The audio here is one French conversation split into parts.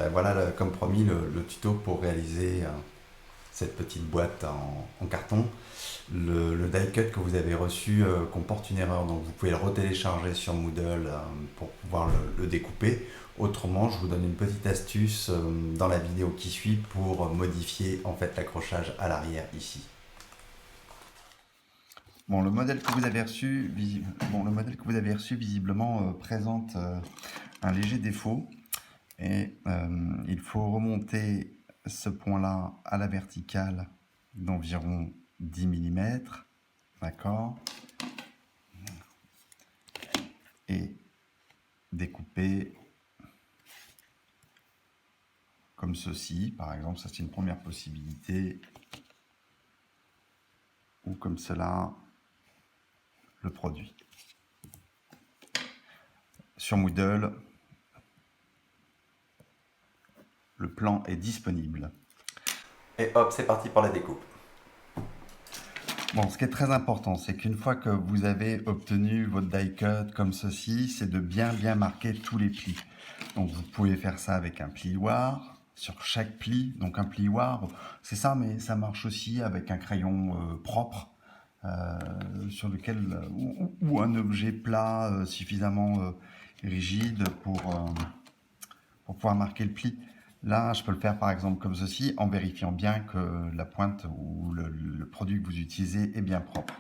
Ben voilà, comme promis, le tuto pour réaliser cette petite boîte en carton. Le die cut que vous avez reçu comporte une erreur, donc vous pouvez le retélécharger sur Moodle pour pouvoir le découper. Autrement, je vous donne une petite astuce dans la vidéo qui suit pour modifier en fait l'accrochage à l'arrière ici. Bon, le modèle que vous avez reçu, visiblement présente un léger défaut. Et il faut remonter ce point-là à la verticale d'environ 10 mm, d'accord? Et découper comme ceci, par exemple, ça c'est une première possibilité, ou comme cela, le produit. Sur Moodle, le plan est disponible. Et hop, c'est parti pour la découpe. Bon, ce qui est très important, c'est qu'une fois que vous avez obtenu votre die cut comme ceci, c'est de bien marquer tous les plis. Donc vous pouvez faire ça avec un plioir sur chaque pli. Donc un plioir, c'est ça, mais ça marche aussi avec un crayon propre sur lequel ou un objet plat suffisamment rigide pour pouvoir marquer le pli. Là, je peux le faire par exemple comme ceci, en vérifiant bien que la pointe ou le produit que vous utilisez est bien propre.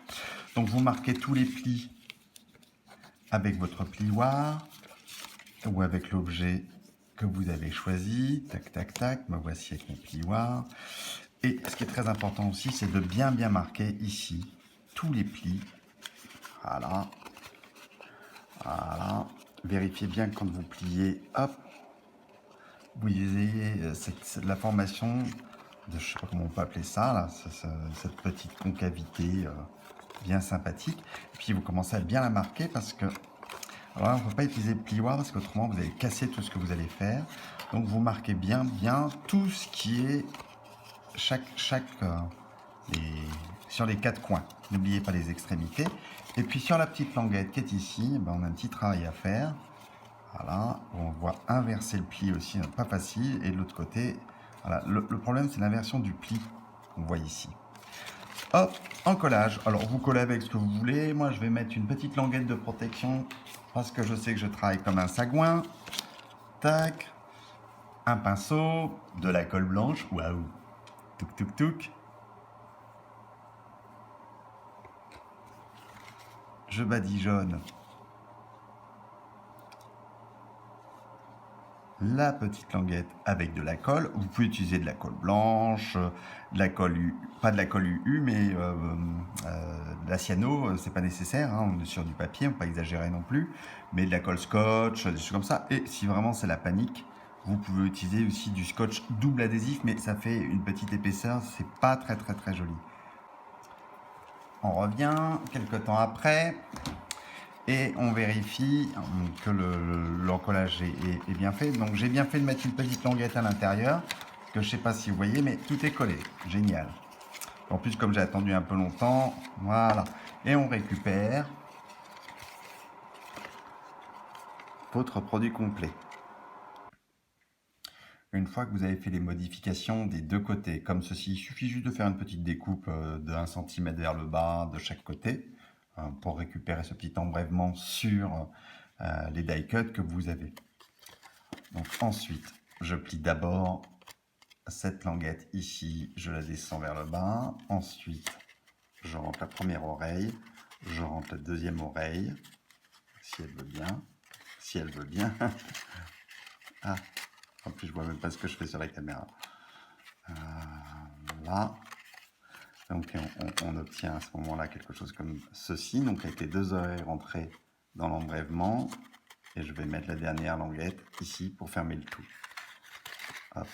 Donc vous marquez tous les plis avec votre plioir ou avec l'objet que vous avez choisi. Tac, tac, tac, me voici avec mon plioir. Et ce qui est très important aussi, c'est de bien marquer ici tous les plis. Voilà. Voilà. Vérifiez bien que quand vous pliez, hop, vous ayez la formation de, je sais pas comment on peut appeler ça, là, cette petite concavité bien sympathique. Et puis vous commencez à bien la marquer parce que alors là, on ne peut pas utiliser le plioir parce qu'autrement vous allez casser tout ce que vous allez faire. Donc vous marquez bien tout ce qui est sur les quatre coins. N'oubliez pas les extrémités. Et puis sur la petite languette qui est ici, ben, on a un petit travail à faire. Voilà, on voit inverser le pli aussi, pas facile. Et de l'autre côté, voilà, le problème c'est l'inversion du pli qu'on voit ici. Hop, en collage. Alors vous collez avec ce que vous voulez. Moi je vais mettre une petite languette de protection parce que je sais que je travaille comme un sagouin. Tac, un pinceau, de la colle blanche. Waouh, touk touk touk. Je badigeonne la petite languette avec de la colle. Vous pouvez utiliser de la colle blanche, de la colle pas de la colle UU, mais de la cyano, c'est pas nécessaire, hein, on est sur du papier, on ne peut pas exagérer non plus, mais de la colle scotch, des choses comme ça. Et si vraiment c'est la panique, vous pouvez utiliser aussi du scotch double adhésif, mais ça fait une petite épaisseur, c'est pas très joli. On revient quelques temps après. Et on vérifie que l'encollage est bien fait. Donc j'ai bien fait de mettre une petite languette à l'intérieur, que je ne sais pas si vous voyez, mais tout est collé. Génial. En plus, comme j'ai attendu un peu longtemps, voilà. Et on récupère votre produit complet. Une fois que vous avez fait les modifications des deux côtés, comme ceci, il suffit juste de faire une petite découpe de 1 cm vers le bas de chaque côté, pour récupérer ce petit embrèvement sur les die cuts que vous avez. Donc ensuite, je plie d'abord cette languette ici, je la descends vers le bas. Ensuite, je rentre la première oreille, je rentre la deuxième oreille, si elle veut bien. Si elle veut bien. Ah, en plus je vois même pas ce que je fais sur la caméra. Là. Donc on obtient à ce moment-là quelque chose comme ceci, donc avec les deux oreilles rentrées dans l'embrèvement. Et je vais mettre la dernière languette ici pour fermer le tout. Hop,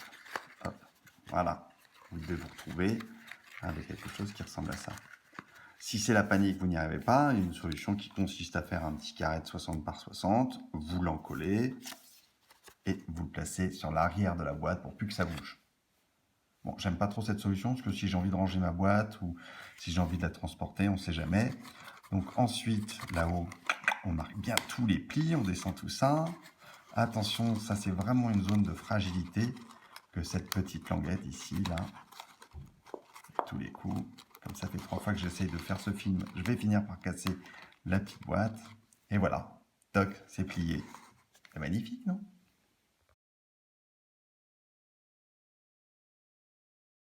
hop, voilà. Vous devez vous retrouver avec quelque chose qui ressemble à ça. Si c'est la panique, vous n'y arrivez pas, il y a une solution qui consiste à faire un petit carré de 60 par 60, vous l'encollez et vous le placez sur l'arrière de la boîte pour plus que ça bouge. Bon, j'aime pas trop cette solution parce que si j'ai envie de ranger ma boîte ou si j'ai envie de la transporter, on ne sait jamais. Donc ensuite, là-haut, on marque bien tous les plis, on descend tout ça. attention, ça c'est vraiment une zone de fragilité que cette petite languette ici, là, tous les coups, comme ça fait 3 fois que j'essaye de faire ce film, je vais finir par casser la petite boîte, et voilà, toc, c'est plié. C'est magnifique, non?